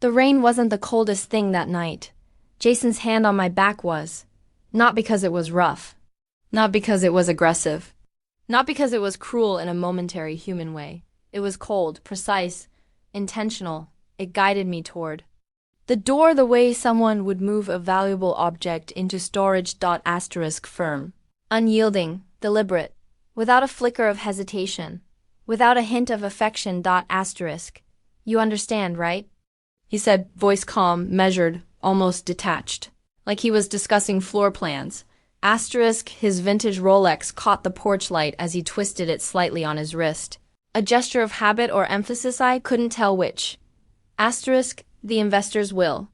The rain wasn't the coldest thing that night. Jason's hand on my back was. Not because it was rough. Not because it was aggressive. Not because it was cruel in a momentary human way. It was cold, precise, intentional. It guided me toward the door the way someone would move a valuable object into storage. Firm. Unyielding, deliberate. Without a flicker of hesitation. Without a hint of affection. You understand, right? He said, voice calm, measured, almost detached. Like he was discussing floor plans. His vintage Rolex caught the porch light as he twisted it slightly on his wrist. A gesture of habit or emphasis, I couldn't tell which. The investor's will.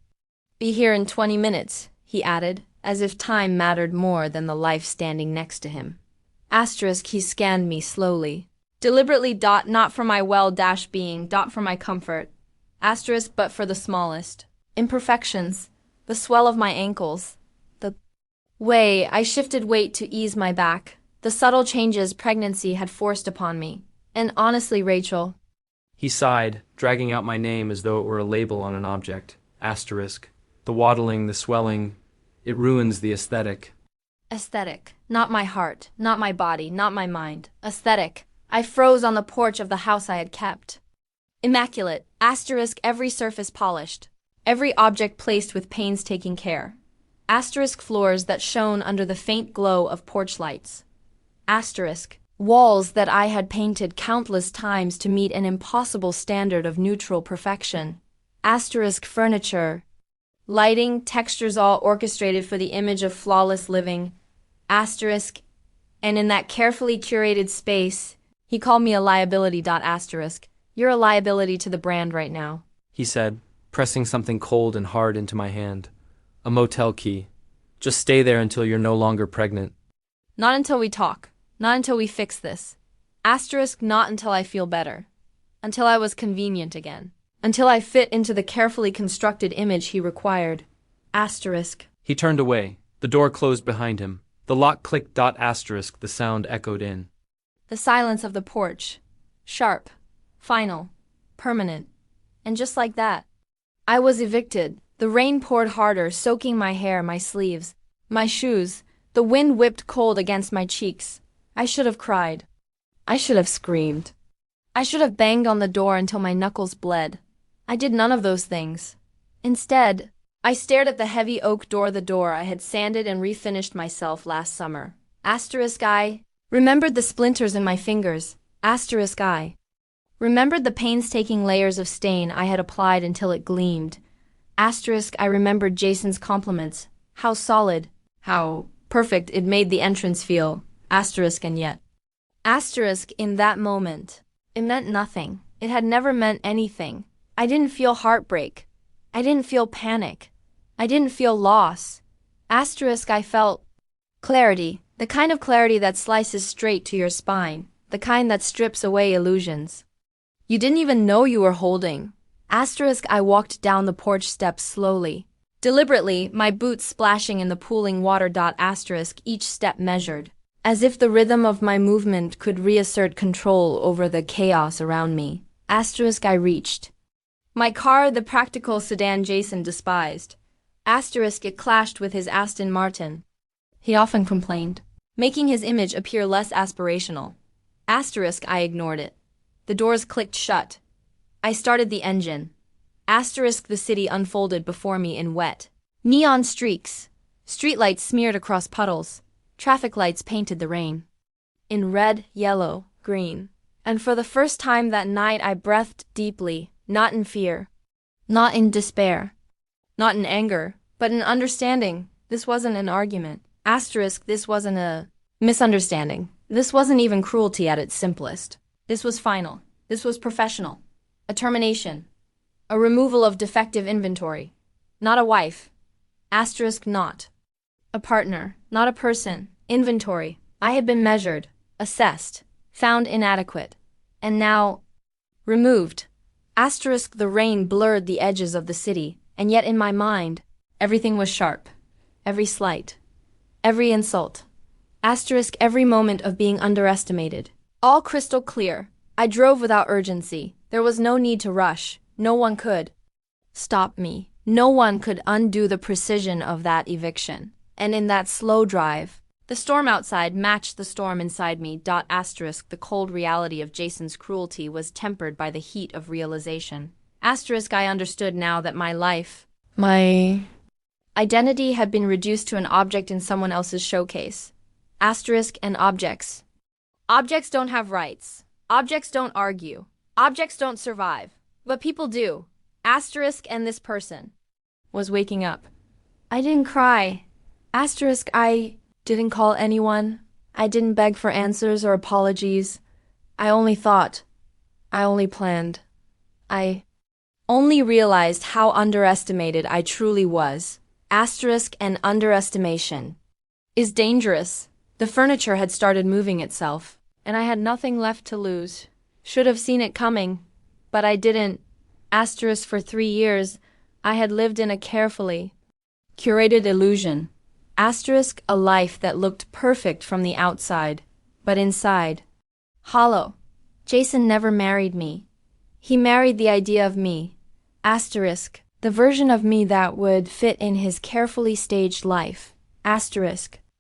Be here in 20 minutes, he added, as if time mattered more than the life standing next to him. He scanned me slowly. Deliberately. Not for my well-being. For my comfort. But for the smallest imperfections, the swell of my ankles, the way I shifted weight to ease my back, the subtle changes pregnancy had forced upon me. And honestly, Rachel. He sighed, dragging out my name as though it were a label on an object. The waddling, the swelling, it ruins the aesthetic. Aesthetic. Not my heart, not my body, not my mind. Aesthetic. I froze on the porch of the house I had kept. Immaculate. Every surface polished. Every object placed with painstaking care. Floors that shone under the faint glow of porch lights. Walls that I had painted countless times to meet an impossible standard of neutral perfection. Furniture. Lighting, textures all orchestrated for the image of flawless living. And in that carefully curated space, he called me a liability. You're a liability to the brand right now, he said, pressing something cold and hard into my hand. A motel key. Just stay there until you're no longer pregnant. Not until we talk. Not until we fix this. Not until I feel better. Until I was convenient again. Until I fit into the carefully constructed image he required. He turned away. The door closed behind him. The lock clicked. The sound echoed in. The silence of the porch. Sharp. Final. Permanent. And just like that, I was evicted. The rain poured harder, soaking my hair, my sleeves, my shoes. The wind whipped cold against my cheeks. I should have cried. I should have screamed. I should have banged on the door until my knuckles bled. I did none of those things. Instead, I stared at the heavy oak door, the door I had sanded and refinished myself last summer. I remembered the splinters in my fingers. I remembered the painstaking layers of stain I had applied until it gleamed. I remembered Jason's compliments. How solid, how perfect it made the entrance feel. And yet. In that moment. It meant nothing. It had never meant anything. I didn't feel heartbreak. I didn't feel panic. I didn't feel loss. I felt clarity. The kind of clarity that slices straight to your spine. The kind that strips away illusions. You didn't even know you were holding. I walked down the porch steps slowly. Deliberately, my boots splashing in the pooling water. Each step measured. As if the rhythm of my movement could reassert control over the chaos around me. I reached. My car, the practical sedan Jason despised. It clashed with his Aston Martin. He often complained, making his image appear less aspirational. I ignored it. The doors clicked shut. I started the engine. The city unfolded before me in wet. Neon streaks. Streetlights smeared across puddles. Traffic lights painted the rain. In red, yellow, green. And for the first time that night I breathed deeply, not in fear. Not in despair. Not in anger, but in understanding. This wasn't an argument. This wasn't a misunderstanding. This wasn't even cruelty at its simplest. This was final. This was professional. A termination. A removal of defective inventory. Not a wife. Not. A partner. Not a person. Inventory. I had been measured, assessed, found inadequate. And now, removed. The rain blurred the edges of the city, and yet in my mind, everything was sharp. Every slight. Every insult. Every moment of being underestimated. All crystal clear. I drove without urgency. There was no need to rush. No one could. stopped me. No one could undo the precision of that eviction. And in that slow drive, the storm outside matched the storm inside me. The cold reality of Jason's cruelty was tempered by the heat of realization. I understood now that my identity had been reduced to an object in someone else's showcase. And objects. Objects don't have rights. Objects don't argue. Objects don't survive. But people do. And this person was waking up. I didn't cry. I didn't call anyone. I didn't beg for answers or apologies. I only thought. I only planned. I only realized how underestimated I truly was. And underestimation is dangerous. The furniture had started moving itself, and I had nothing left to lose. Should have seen it coming, but I didn't. For 3 years, I had lived in a carefully curated illusion. A life that looked perfect from the outside, but inside, hollow. Jason never married me. He married the idea of me. The version of me that would fit in his carefully staged life.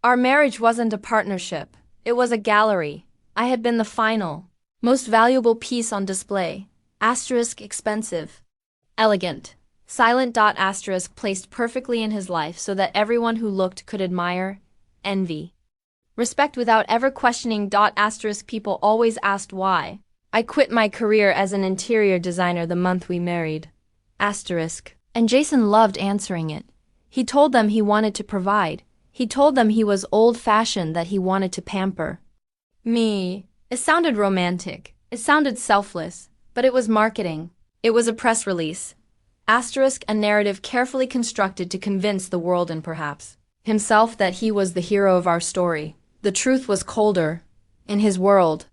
Our marriage wasn't a partnership. It was a gallery. I had been the final, most valuable piece on display. Expensive. Elegant. Silent. Placed perfectly in his life so that everyone who looked could admire, envy, respect without ever questioning. People always asked why. I quit my career as an interior designer the month we married. And Jason loved answering it. He told them he wanted to provide. He told them he was old-fashioned, that he wanted to pamper me. It sounded romantic. It sounded selfless. But it was marketing. It was a press release. A narrative carefully constructed to convince the world and perhaps himself that he was the hero of our story. The truth was colder. In his world,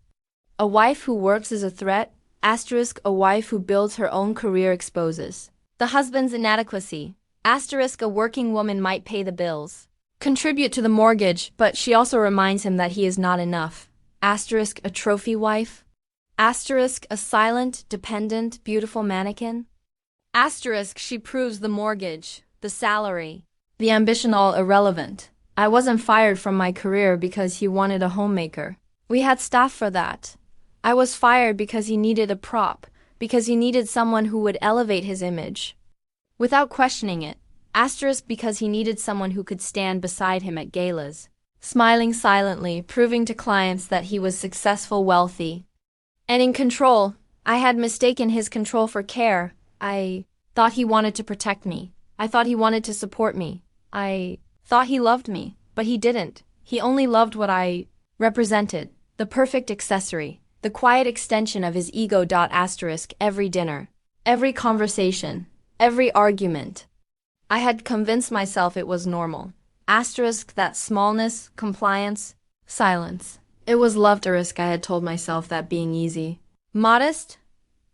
a wife who works is a threat. A wife who builds her own career exposes the husband's inadequacy. A working woman might pay the bills, contribute to the mortgage, but she also reminds him that he is not enough. A trophy wife. A silent, dependent, beautiful mannequin. She proves the mortgage, the salary, the ambition all irrelevant. I wasn't fired from my career because he wanted a homemaker. We had staff for that. I was fired because he needed a prop, because he needed someone who would elevate his image without questioning it. Because he needed someone who could stand beside him at galas, smiling silently, proving to clients that he was successful, wealthy, and in control. I had mistaken his control for care. I thought he wanted to protect me. I thought he wanted to support me. I thought he loved me, but he didn't. He only loved what I represented, the perfect accessory, the quiet extension of his ego. Every dinner, every conversation, every argument, I had convinced myself it was normal. That smallness, compliance, silence. It was love. I had told myself that being easy, modest,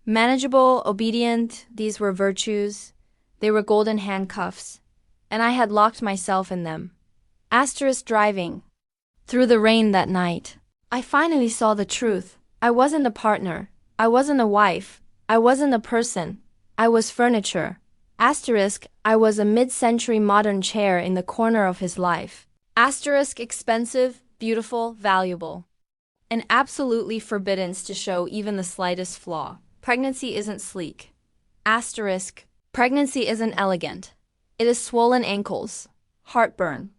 manageable, obedient, these were virtues. They were golden handcuffs, and I had locked myself in them. Driving through the rain that night, I finally saw the truth. I wasn't a partner. I wasn't a wife. I wasn't a person. I was furniture. I was a mid-century modern chair in the corner of his life. Expensive, beautiful, valuable, and absolutely forbidden to show even the slightest flaw. Pregnancy isn't sleek. Pregnancy isn't elegant. It is swollen ankles, heartburn.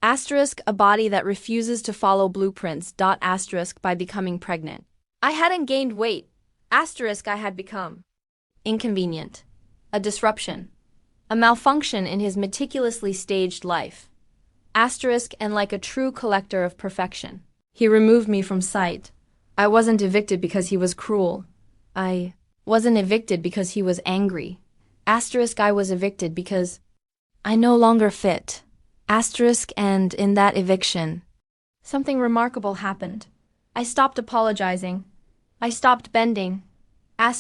A body that refuses to follow blueprints. By becoming pregnant, I hadn't gained weight. I had become inconvenient, a disruption, a malfunction in his meticulously staged life. And like a true collector of perfection, he removed me from sight. I wasn't evicted because he was cruel. I wasn't evicted because he was angry. I was evicted because I no longer fit. And in that eviction, something remarkable happened. I stopped apologizing. I stopped bending. I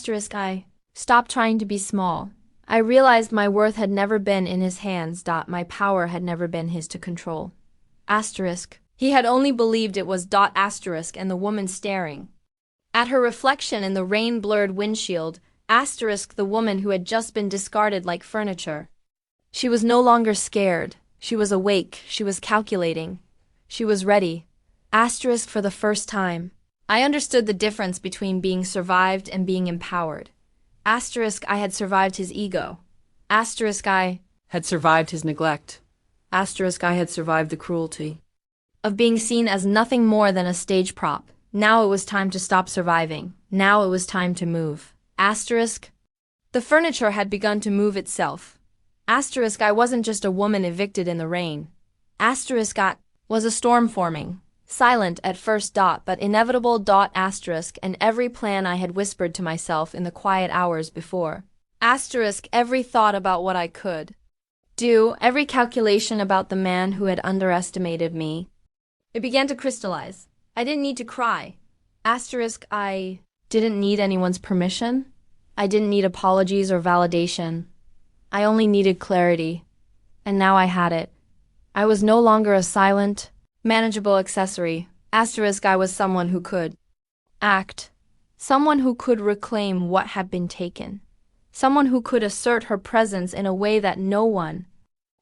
stopped trying to be small. I realized my worth had never been in his hands. My power had never been his to control. He had only believed it was. And the woman staring at her reflection in the rain-blurred windshield Asterisk the woman who had just been discarded like furniture. She was no longer scared. She was awake. She was calculating. She was ready. Asterisk for the first time. I understood the difference between being survived and being empowered. Asterisk I had survived his ego. Asterisk I had survived his neglect. Asterisk I had survived the cruelty of being seen as nothing more than a stage prop. Now it was time to stop surviving. Now it was time to move. Asterisk. The furniture had begun to move itself. Asterisk I wasn't just a woman evicted in the rain. Asterisk I was a storm forming. Silent at first but inevitable asterisk and every plan I had whispered to myself in the quiet hours before. Asterisk every thought about what I could do, every calculation about the man who had underestimated me. It began to crystallize. I didn't need to cry. Asterisk I didn't need anyone's permission. I didn't need apologies or validation. I only needed clarity. And now I had it. I was no longer a silent, manageable accessory. Asterisk I was someone who could act. Someone who could reclaim what had been taken. Someone who could assert her presence in a way that no one,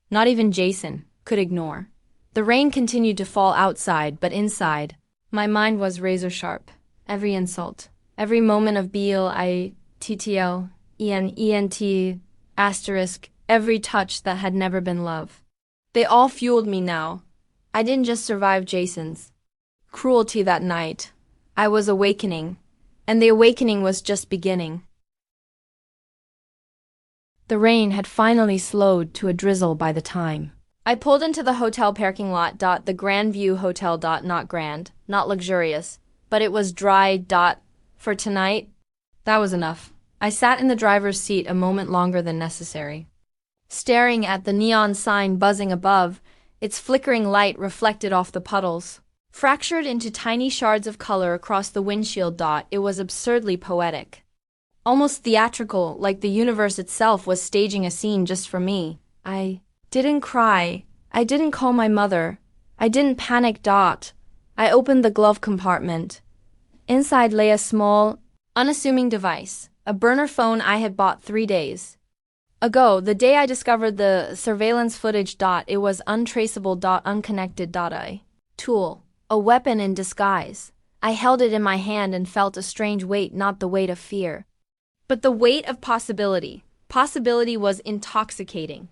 not even Jason, could ignore. The rain continued to fall outside, but inside, my mind was razor sharp. Every insult, every moment of BLITTL, ENT, asterisk, every touch that had never been love. They all fueled me now. I didn't just survive Jason's cruelty that night. I was awakening, and the awakening was just beginning. The rain had finally slowed to a drizzle by the time I pulled into the hotel parking lot. The Grand View Hotel. Not grand, not luxurious, but it was dry. For tonight, that was enough. I sat in the driver's seat a moment longer than necessary, staring at the neon sign buzzing above, its flickering light reflected off the puddles, fractured into tiny shards of color across the windshield. It was absurdly poetic, almost theatrical, like the universe itself was staging a scene just for me. I didn't cry. I didn't call my mother. I didn't panic. I opened the glove compartment. Inside lay a small, unassuming device, a burner phone I had bought 3 days ago, the day I discovered the surveillance footage. It was untraceable. Unconnected. A tool, a weapon in disguise. I held it in my hand and felt a strange weight, not the weight of fear, but the weight of possibility. Possibility was intoxicating.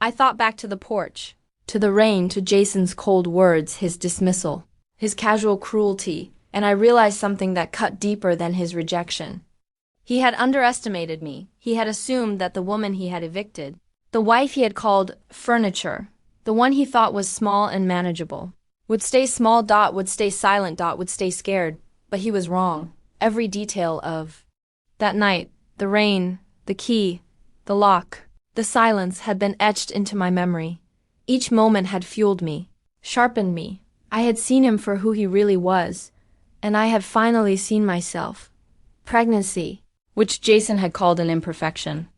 I thought back to the porch, to the rain, to Jason's cold words, his dismissal, his casual cruelty, and I realized something that cut deeper than his rejection. He had underestimated me. He had assumed that the woman he had evicted, the wife he had called furniture, the one he thought was small and manageable, would stay small. Would stay silent. Would stay scared. But he was wrong. Every detail of that night, the rain, the key, the lock, the silence had been etched into my memory. Each moment had fueled me, sharpened me. I had seen him for who he really was, and I had finally seen myself. Pregnancy, which Jason had called an imperfection,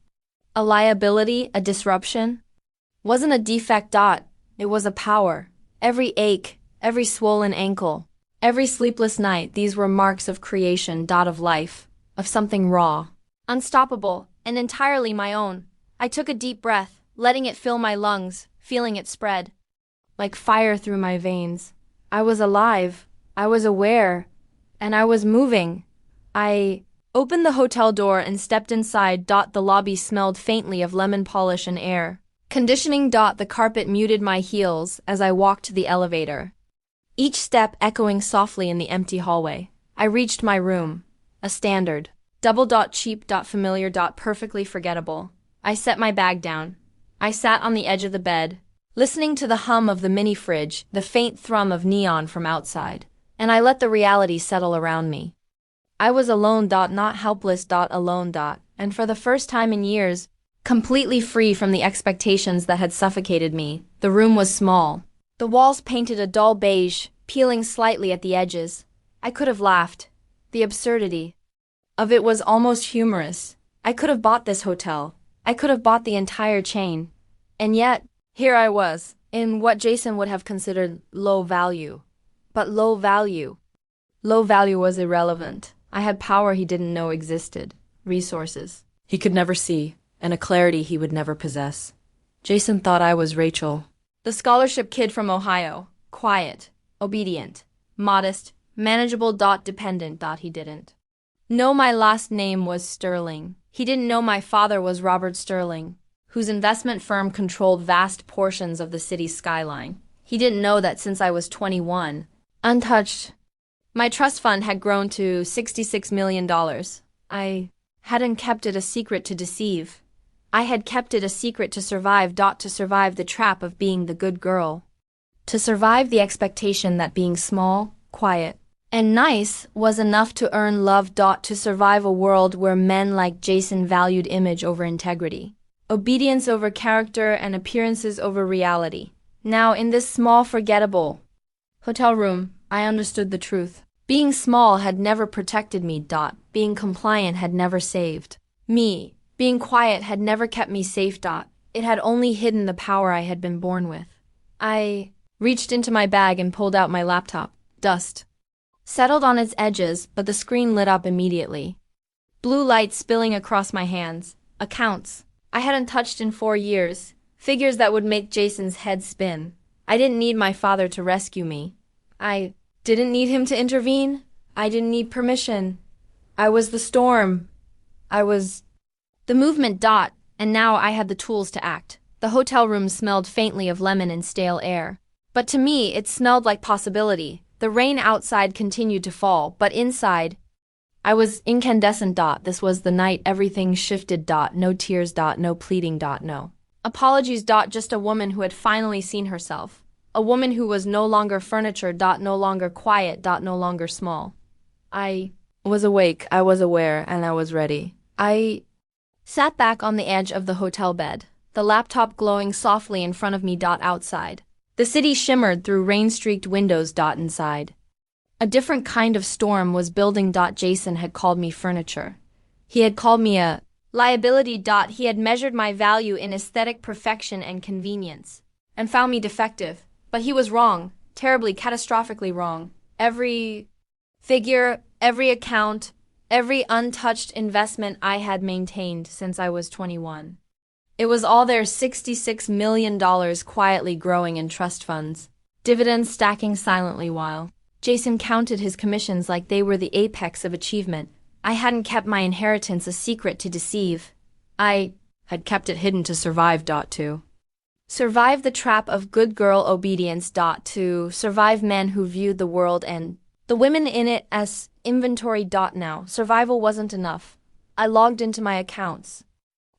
a liability, a disruption, wasn't a defect. It was a power. Every ache, every swollen ankle, every sleepless night, these were marks of creation. Of life, of something raw, unstoppable, and entirely my own. I took a deep breath, letting it fill my lungs, feeling it spread like fire through my veins. I was alive, I was aware, and I was moving. I opened the hotel door and stepped inside. The lobby smelled faintly of lemon polish and air conditioning. The carpet muted my heels as I walked to the elevator, each step echoing softly in the empty hallway. I reached my room, a standard, double. Cheap. Familiar. Perfectly forgettable. I set my bag down. I sat on the edge of the bed, listening to the hum of the mini fridge, the faint thrum of neon from outside, and I let the reality settle around me. I was alone. Not helpless. Alone. And for the first time in years, completely free from the expectations that had suffocated me. The room was small. The walls painted a dull beige, peeling slightly at the edges. I could have laughed. The absurdity of it was almost humorous. I could have bought this hotel. I could have bought the entire chain. And yet, here I was, in what Jason would have considered low value. But low value. Low value was irrelevant. I had power he didn't know existed. resources he could never see, and a clarity he would never possess. Jason thought I was Rachel. The scholarship kid from Ohio. Quiet, obedient, modest, manageable. Dependent. He didn't know my last name was Sterling. He didn't know my father was Robert Sterling, whose investment firm controlled vast portions of the city's skyline. He didn't know that since I was 21, untouched, my trust fund had grown to $66 million. I hadn't kept it a secret to deceive. I had kept it a secret to survive. To survive the trap of being the good girl. To survive the expectation that being small, quiet, and nice was enough to earn love. To survive a world where men like Jason valued image over integrity, obedience over character, and appearances over reality. Now, in this small, forgettable hotel room, I understood the truth. Being small had never protected me. Being compliant had never saved me. Being quiet had never kept me safe. It had only hidden the power I had been born with. I reached into my bag and pulled out my laptop. Dust settled on its edges, but the screen lit up immediately. Blue light spilling across my hands. Accounts I hadn't touched in 4 years. Figures that would make Jason's head spin. I didn't need my father to rescue me. I didn't need him to intervene. I didn't need permission. I was the storm. I was the movement. And now I had the tools to act. The hotel room smelled faintly of lemon and stale air. But to me, it smelled like possibility. The rain outside continued to fall, but inside, I was incandescent. This was the night everything shifted. No tears. No pleading. No apologies. Just a woman who had finally seen herself. A woman who was no longer furniture. No longer quiet. No longer small. I was awake, I was aware, and I was ready. I sat back on the edge of the hotel bed, the laptop glowing softly in front of me. Outside, the city shimmered through rain-streaked windows. Inside, a different kind of storm was building. Jason had called me furniture. He had called me a liability. He had measured my value in aesthetic perfection and convenience, and found me defective. But he was wrong, terribly, catastrophically wrong. Every figure, every account, every untouched investment I had maintained since I was 21. It was all there, $66 million quietly growing in trust funds, dividends stacking silently while Jason counted his commissions like they were the apex of achievement. I hadn't kept my inheritance a secret to deceive. I had kept it hidden to survive. To survive the trap of good girl obedience. To survive men who viewed the world and the women in it as inventory. Now, survival wasn't enough. I logged into my accounts,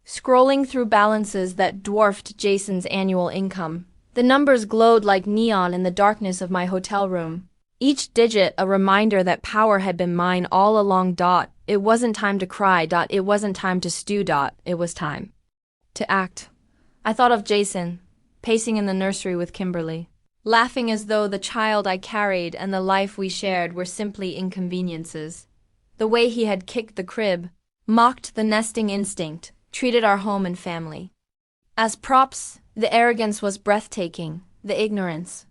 scrolling through balances that dwarfed Jason's annual income. The numbers glowed like neon in the darkness of my hotel room. Each digit a reminder that power had been mine all along. It wasn't time to cry. It wasn't time to stew. It was time to act. I thought of Jason, pacing in the nursery with Kimberly, laughing as though the child I carried and the life we shared were simply inconveniences. The way he had kicked the crib, mocked the nesting instinct, treated our home and family as props. The arrogance was breathtaking, the ignorance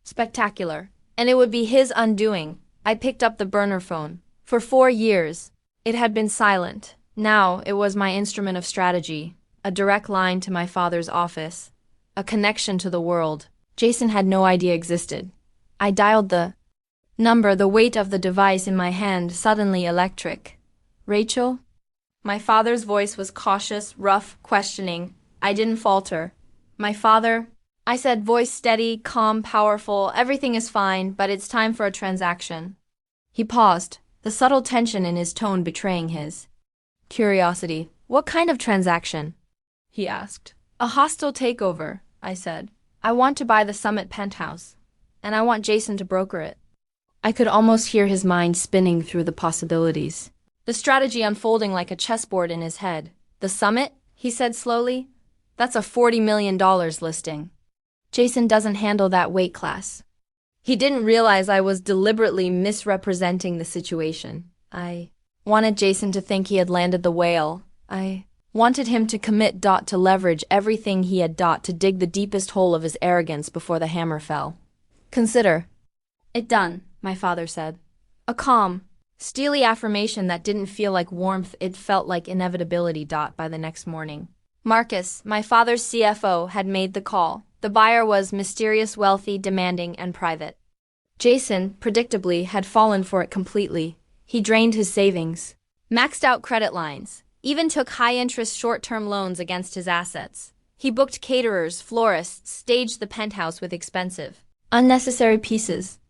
spectacular, and it would be his undoing. I picked up the burner phone. For 4 years, it had been silent. Now it was my instrument of strategy, a direct line to my father's office, a connection to the world Jason had no idea existed. I dialed the number, the weight of the device in my hand suddenly electric. Rachel? My father's voice was cautious, rough, questioning. I didn't falter. My father? I said, voice steady, calm, powerful. Everything is fine, but it's time for a transaction. He paused, the subtle tension in his tone betraying his curiosity. What kind of transaction? He asked. A hostile takeover, I said. I want to buy the Summit penthouse, and I want Jason to broker it. I could almost hear his mind spinning through the possibilities, the strategy unfolding like a chessboard in his head. The Summit? He said slowly. That's a $40 million listing. Jason doesn't handle that weight class. He didn't realize I was deliberately misrepresenting the situation. I wanted Jason to think he had landed the whale. I wanted him to commit. To leverage everything he had. To dig the deepest hole of his arrogance before the hammer fell. Consider it done, my father said. A calm, Steely affirmation that didn't feel like warmth, it felt like inevitability. By the next morning, Marcus, my father's CFO, had made the call. The buyer was mysterious, wealthy, demanding, and private. Jason, predictably, had fallen for it completely. He drained his savings, maxed out credit lines, even took high-interest short-term loans against his assets. He booked caterers, florists, staged the penthouse with expensive, unnecessary pieces,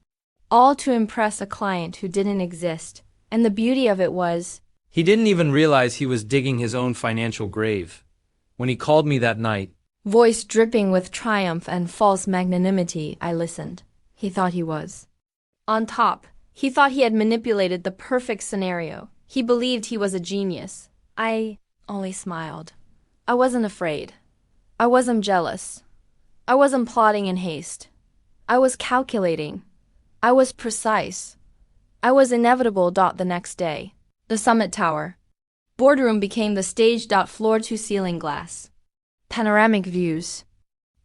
all to impress a client who didn't exist. And the beauty of it was, He didn't even realize he was digging his own financial grave. When he called me that night, voice dripping with triumph and false magnanimity, I listened. He thought he was on top. He thought he had manipulated the perfect scenario. He believed he was a genius. I only smiled. I wasn't afraid. I wasn't jealous. I wasn't plotting in haste. I was calculating. I was precise. I was inevitable. The next day, the Summit Tower boardroom became the stage. Floor to ceiling glass, panoramic views,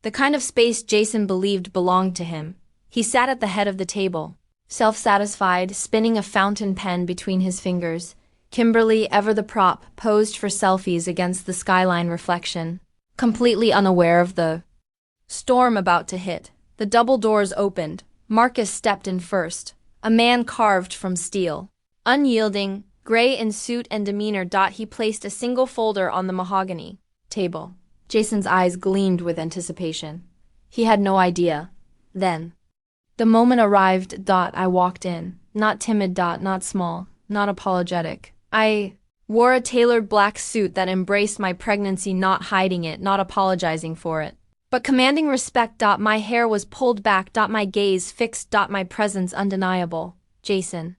the kind of space Jason believed belonged to him. He sat at the head of the table, self-satisfied, spinning a fountain pen between his fingers. Kimberly, ever the prop, posed for selfies against the skyline reflection, completely unaware of the storm about to hit. The double doors opened. Marcus stepped in first, a man carved from steel, unyielding, gray in suit and demeanor. He placed a single folder on the mahogany table. Jason's eyes gleamed with anticipation. He had no idea. Then, the moment arrived. I walked in, not timid. Not small, not apologetic. I wore a tailored black suit that embraced my pregnancy, not hiding it, not apologizing for it, but commanding respect. My hair was pulled back. My gaze fixed. My presence undeniable. Jason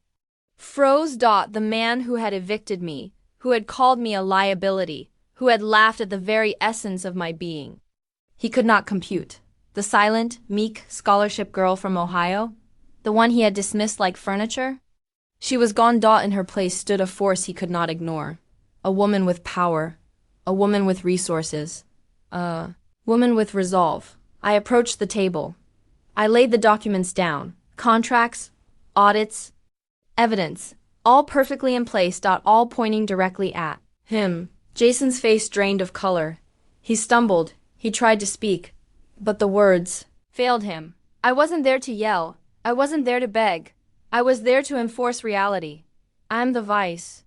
froze. The man who had evicted me, who had called me a liability, who had laughed at the very essence of my being. He could not compute. The silent, meek scholarship girl from Ohio, the one he had dismissed like furniture? She was gone. In her place stood a force he could not ignore. A woman with power, a woman with resources, a woman with resolve. I approached the table. I laid the documents down. Contracts, audits, evidence, all perfectly in place. All pointing directly at him. Jason's face drained of color. He stumbled. He tried to speak, but the words failed him. I wasn't there to yell. I wasn't there to beg. I was there to enforce reality. I'm the vice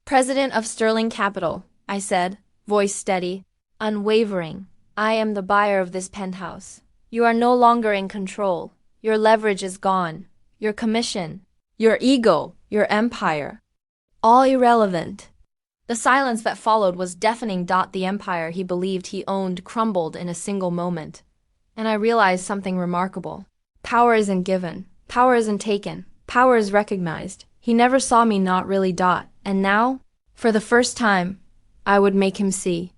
president of Sterling Capital, I said, voice steady, unwavering. I am the buyer of this penthouse. You are no longer in control. Your leverage is gone. Your commission, your ego, your empire, all irrelevant. The silence that followed was deafening. The empire he believed he owned crumbled in a single moment. And I realized something remarkable. Power isn't given. Power isn't taken. Power is recognized. He never saw me, not really. And now, for the first time, I would make him see.